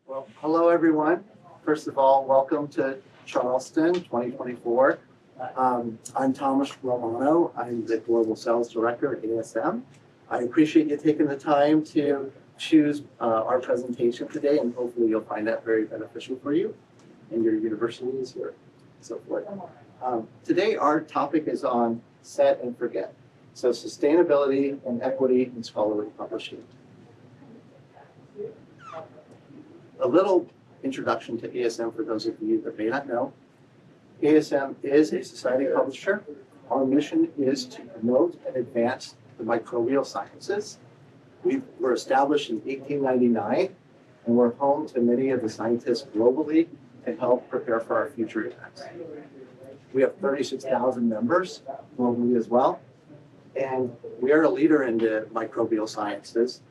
Well, hello, everyone. First of all, welcome to Charleston 2024. I'm Thomas Romano. I'm the Global Sales Director at ASM. I appreciate you taking the time to choose our presentation today, and hopefully you'll find that very beneficial for you and your universities or so forth. Today, our topic is on set and forget. So sustainability and equity in scholarly publishing. A little introduction to ASM for those of you that may not know. ASM is a society publisher. Our mission is to promote and advance the microbial sciences. We were established in 1899, and we're home to many of the scientists globally to help prepare for our future events. We have 36,000 members globally as well, and we are a leader in the microbial sciences.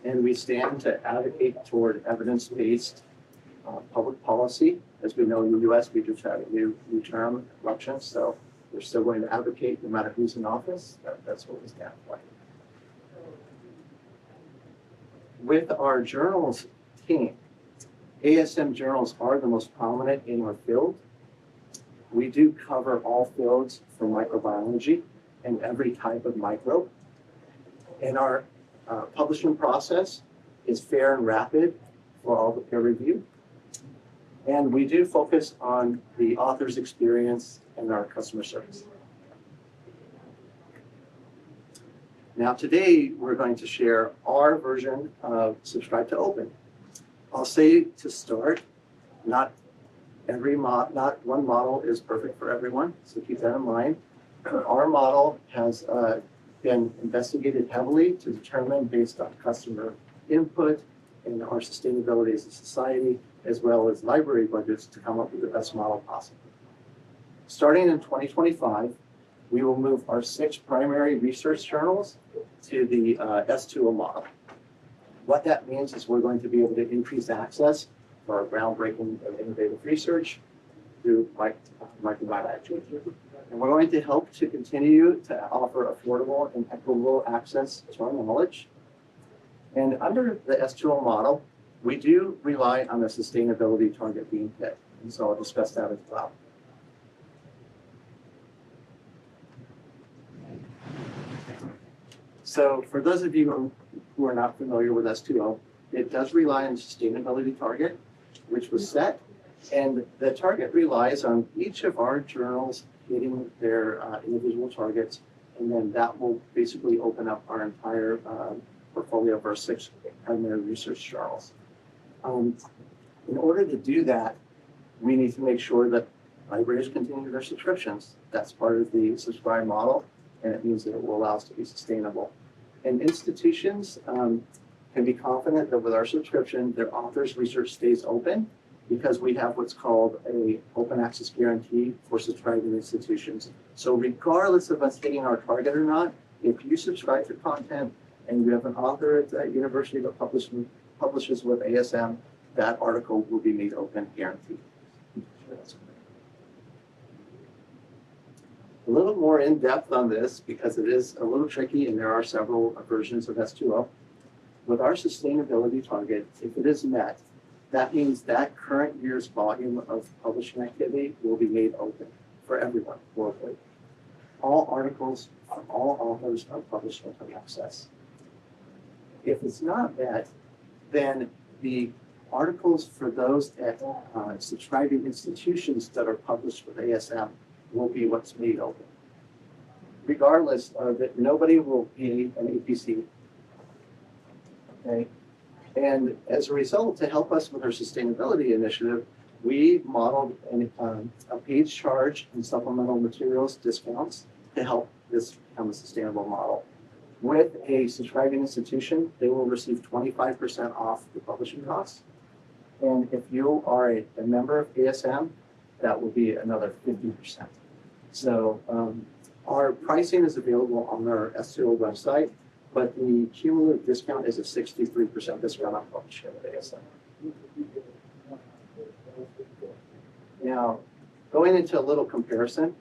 And we stand to advocate toward evidence-based public policy. As we know in the US, we just had a new term election, so we're still going to advocate no matter who's in office. That's what we stand for. With our journals team, ASM journals are the most prominent in our field. We do cover all fields from microbiology and every type of microbe. And our publishing process is fair and rapid for all the peer review. And we do focus on the author's experience and our customer service. Now today, we're going to share our version of Subscribe to Open. I'll say to start, not one model is perfect for everyone, so keep that in mind. Our model has been investigated heavily to determine based on customer input and our sustainability as a society, as well as library budgets to come up with the best model possible. Starting in 2025, we will move our 6 primary research journals to the S2O model. What that means is we're going to be able to increase access for our groundbreaking and innovative research through microbiology. And we're going to help to continue to offer affordable and equitable access to our knowledge. And under the S2O model, we do rely on a sustainability target being hit. And so I'll discuss that as well. So for those of you who are not familiar with S2O, it does rely on a sustainability target, which was set. And the target relies on each of our journals hitting their individual targets, and then that will basically open up our entire portfolio of our 6 primary research journals. In order to do that, we need to make sure that libraries continue their subscriptions. That's part of the subscribe model, and it means that it will allow us to be sustainable. And institutions can be confident that with our subscription, their authors' research stays open, because we have what's called a open access guarantee for subscribing institutions. So regardless of us hitting our target or not, if you subscribe to content and you have an author at that university that publishes with ASM, that article will be made open, guaranteed. A little more in depth on this, because it is a little tricky and there are several versions of S2O. With our sustainability target, if it is met, that means that current year's volume of publishing activity will be made open for everyone globally. All articles from all authors are published open access. If it's not met, then the articles for those at subscribing institutions that are published with ASM will be what's made open. Regardless of it, nobody will pay an APC. Okay. And as a result, to help us with our sustainability initiative, we modeled a page charge and supplemental materials discounts to help this become a sustainable model. With a subscribing institution, they will receive 25% off the publishing costs. And if you are a member of ASM, that will be another 50%. So our pricing is available on our S2O website, but the cumulative discount is a 63% discount on publishing with ASM. Now, going into a little comparison,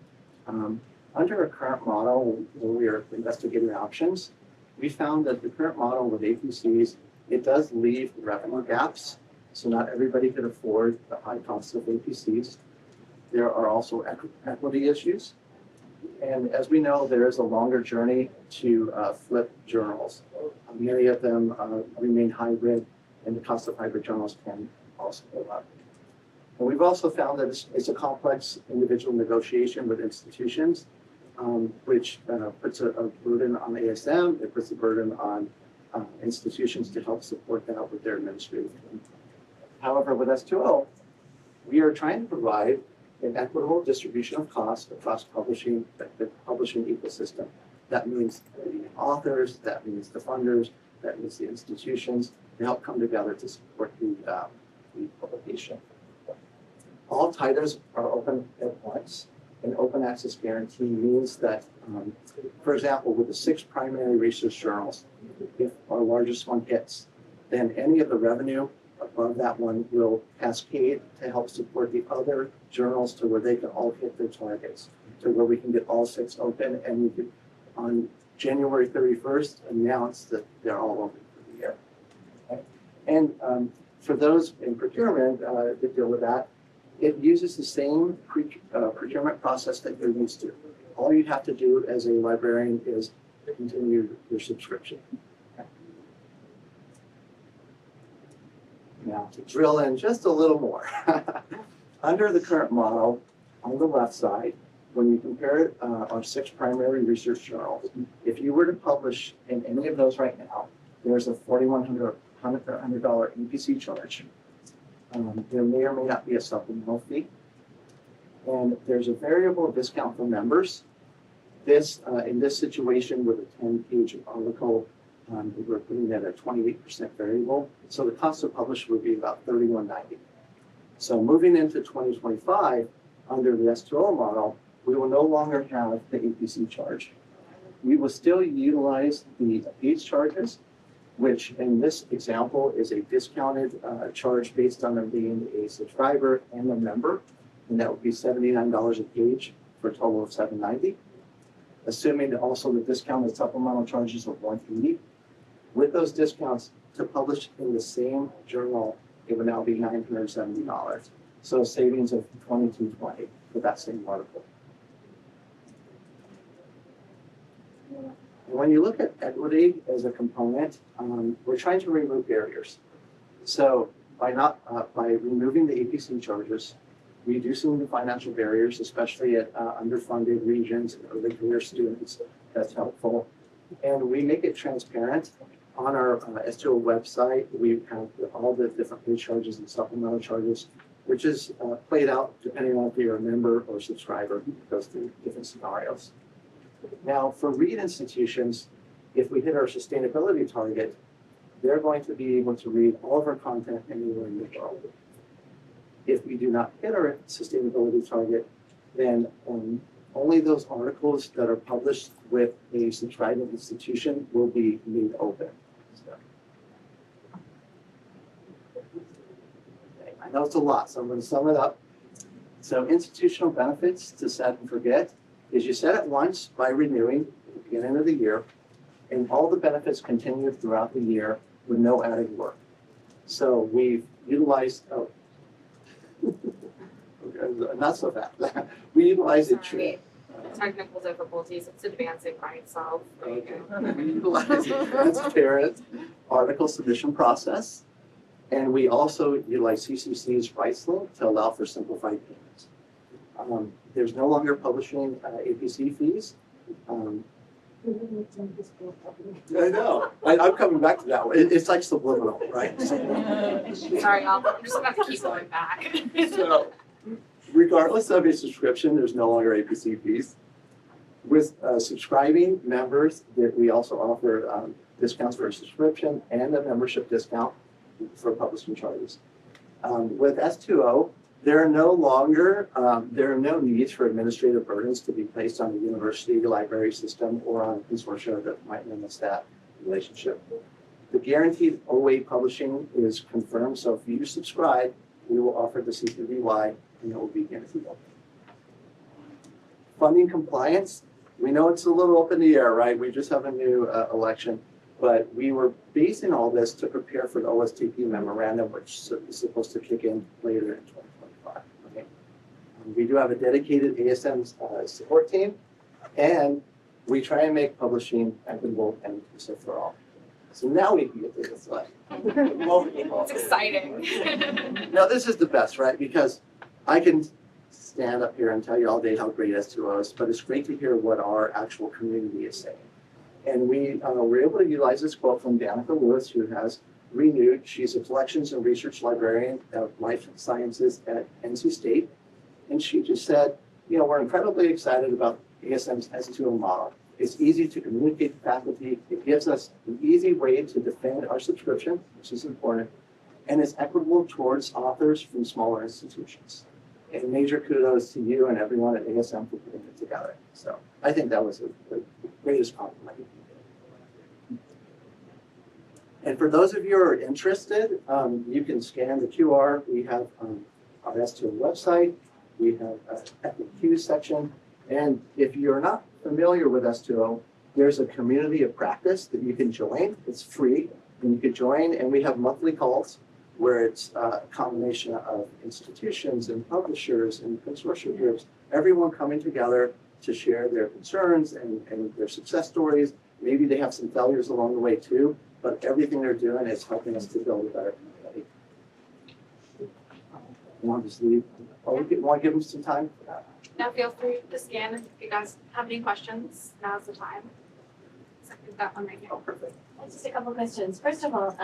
under our current model, when we are investigating options, we found that the current model with APCs, it does leave revenue gaps so not everybody could afford the high cost of APCs. There are also equity issues. And as we know, there is a longer journey to flip journals. Many of them remain hybrid, and the cost of hybrid journals can also go up. And we've also found that it's a complex individual negotiation with institutions, which puts a burden on ASM. It puts a burden on institutions to help support that with their administrative team. However, with S2O, we are trying to provide an equitable distribution of costs across the publishing ecosystem. That means the authors, that means the funders, that means the institutions to help come together to support the publication. All titles are open at once. An open access guarantee means that, for example, with the 6 primary research journals, if our largest one hits, then any of the revenue above that one will cascade to help support the other journals to where they can all hit their targets, to where we can get all 6 open, and we can, on January 31st, announce that they're all open for the year. Okay? And for those in procurement that deal with that, it uses the same procurement process that you're used to. All you have to do as a librarian is continue your subscription. Now, to drill in just a little more, under the current model, on the left side, when you compare our 6 primary research journals, if you were to publish in any of those right now, there's a $4,100 EPC charge. There may or may not be a supplemental fee. And there's a variable discount for members. This, in this situation with a 10-page article, we're putting that at 28% variable. So the cost to publish would be about $31.90. So moving into 2025, under the S2O model, we will no longer have the APC charge. We will still utilize the page charges, which in this example is a discounted charge based on them being a subscriber and a member, and that would be $79 a page for a total of $790. Assuming that also the discounted supplemental charges of $180. With those discounts, to publish in the same journal, it would now be $970. So a savings of $22.20 for that same article. And when you look at equity as a component, we're trying to remove barriers. So by removing the APC charges, reducing the financial barriers, especially at underfunded regions and early career students, that's helpful. And we make it transparent. On our S2O website, we have all the different page charges and supplemental charges, which is played out depending on if you're a member or subscriber. It goes through different scenarios. Now, for read institutions, if we hit our sustainability target, they're going to be able to read all of our content anywhere in the world. If we do not hit our sustainability target, then only those articles that are published with a subscribing institution will be made open. I know it's a lot, so I'm going to sum it up. So institutional benefits to set and forget is you set it once by renewing at the beginning of the year, and all the benefits continue throughout the year with no added work. So we've utilized, not so fast. We utilize it. Technical difficulties, it's advancing by itself. Okay. We utilize a transparent article submission process, and we also utilize CCC's rights link to allow for simplified payments. There's no longer publishing APC fees. I know. I'm coming back to that one. It's like subliminal, right? Sorry, I'm just gonna have to keep going back. So, regardless of your subscription, there's no longer APC fees. With subscribing members, we also offer discounts for a subscription and a membership discount for publishing charges. With S2O, there are no needs for administrative burdens to be placed on the university library system or on a consortia that might limit that relationship. The guaranteed OA publishing is confirmed, so if you subscribe, we will offer the CPBY and it will be guaranteed. Funding compliance, we know it's a little up in the air, right? We just have a new election. But we were basing all this to prepare for the OSTP memorandum, which is supposed to kick in later in 2025. Okay? We do have a dedicated ASM support team, and we try and make publishing equitable and inclusive for all. So now we can get to this slide. It's exciting. Now this is the best, right? Because I can stand up here and tell you all day how great S2O is, but it's great to hear what our actual community is saying. And we were able to utilize this quote from Danica Lewis, who has renewed. She's a collections and research librarian of life sciences at NC State. And she just said, you know, we're incredibly excited about ASM's S2O model. It's easy to communicate to faculty. It gives us an easy way to defend our subscription, which is important. And it's equitable towards authors from smaller institutions. And major kudos to you and everyone at ASM for putting it together. So I think that was the greatest compliment. And for those of you who are interested, you can scan the QR. We have our S2O website. We have a FAQ section. And if you're not familiar with S2O, there's a community of practice that you can join. It's free, and you can join. And we have monthly calls where it's a combination of institutions and publishers and consortium groups, everyone coming together to share their concerns and their success stories. Maybe they have some failures along the way too, but everything they're doing is helping us to build a better community. You want to just leave? Or we want to give them some time for that. Now feel free to scan if you guys have any questions. Now's the time. So I think that one right here. Oh, perfect. Just a couple of questions. First of all,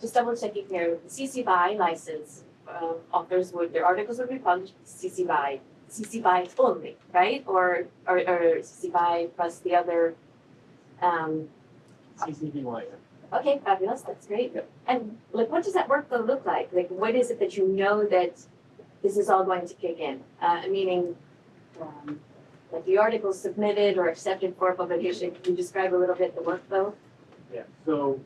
just double checking here, CC BY license, authors would, their articles would be published CC BY only, right? Or CC BY plus the other, CC BY. okay, fabulous, that's great. Yep. And like, what does that workflow look like? Like, what is it that you know that this is all going to kick in? Meaning, like the articles submitted or accepted for publication, can you describe a little bit the workflow? Yeah, so,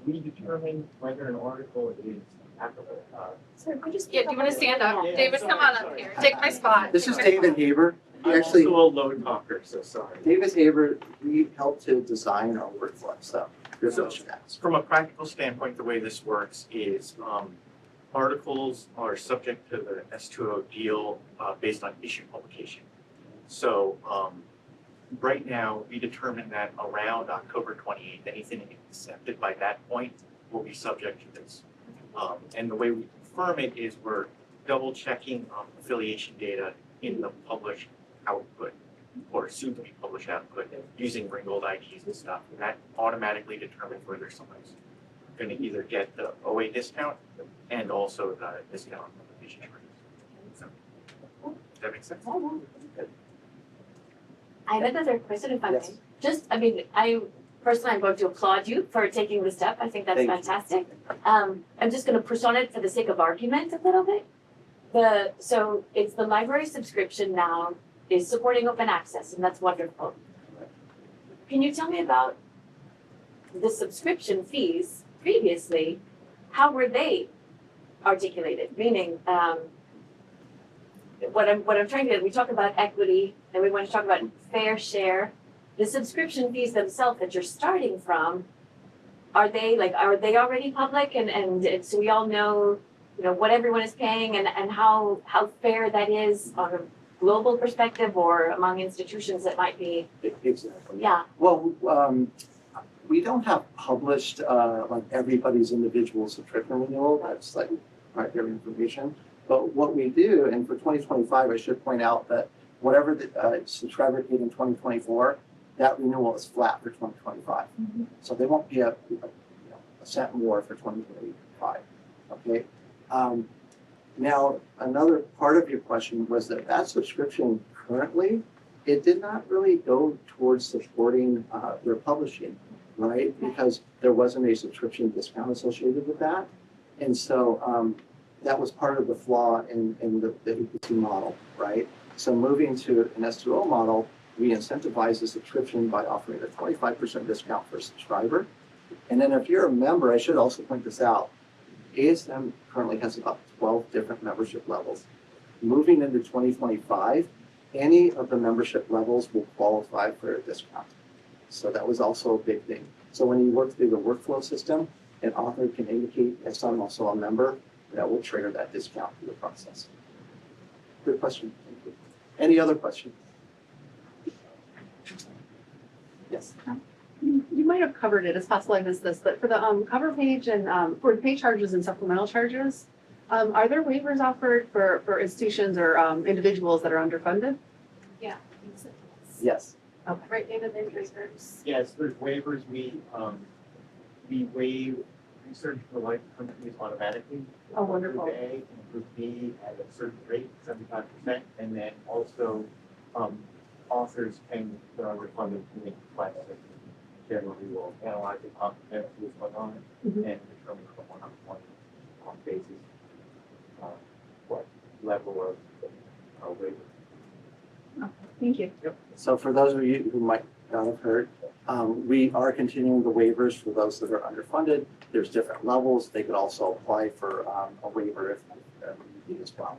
we determine whether an article is applicable. Sir, could you speak Yeah, do you want to stand up? Yeah. David, come on up here. Take my spot. This is Take my David Haber. He I'm actually, also a load talker, so sorry. David Haber, he helped to design our workflow, so good So- question to ask. From a practical standpoint, the way this works is, articles are subject to the S2O deal, based on issue publication. So, right now, we determine that around October 28th, anything accepted by that point will be subject to this. And the way we confirm it is we're double checking affiliation data in the published output or soon to be published output using Ringgold IDs and stuff. And that automatically determines whether someone's going to either get the OA discount and also the discount on publication charges. So, does that make sense? I have another question if I may. Yes. Just, I mean, personally, I'm going to applaud you for taking the step. I think that's Thank you. fantastic. I'm just gonna push on it for the sake of argument a little bit. So it's the library subscription now is supporting open access, and that's wonderful. Can you tell me about the subscription fees previously? How were they articulated? Meaning, what I'm trying to, we talk about equity and we want to talk about fair share. The subscription fees themselves that you're starting from, are they already public and so we all know, you know, what everyone is paying and how fair that is on a global perspective or among institutions that might be, Exactly. yeah. Well, we don't have published like everybody's individual subscription renewal. That's like proprietary information. But what we do, and for 2025, I should point out that whatever the subscriber paid in 2024, that renewal is flat for 2025. Mhm. So they won't be a cent more for 2025. Okay. Now, another part of your question was that subscription currently, it did not really go towards supporting their publishing, right? Because there wasn't a subscription discount associated with that. And so that was part of the flaw in the EPC model, right? So moving to an S2O model, we incentivize the subscription by offering a 25% discount for a subscriber. And then if you're a member, I should also point this out, ASM currently has about 12 different membership levels. Moving into 2025, any of the membership levels will qualify for a discount. So that was also a big thing. So when you work through the workflow system, an author can indicate, yes, I'm also a member, that will trigger that discount through the process. Good question. Thank you. Any other questions? Yes. You might have covered it, it's possible I missed this, but for the cover page and for pay charges and supplemental charges, are there waivers offered for institutions or individuals that are underfunded? Yeah. Yes. Right, David, there's waivers. Yes, there's waivers, we waive research for life companies automatically. Oh, wonderful. Group A and Group B at a certain rate, 75%, and then also, authors paying their underfunded community classes. Generally will analyze the content what's going on Mhm. and determine from one basis, what level of waiver. Thank you. So for those of you who might not have heard, we are continuing the waivers for those that are underfunded. There's different levels. They could also apply for a waiver if need as well.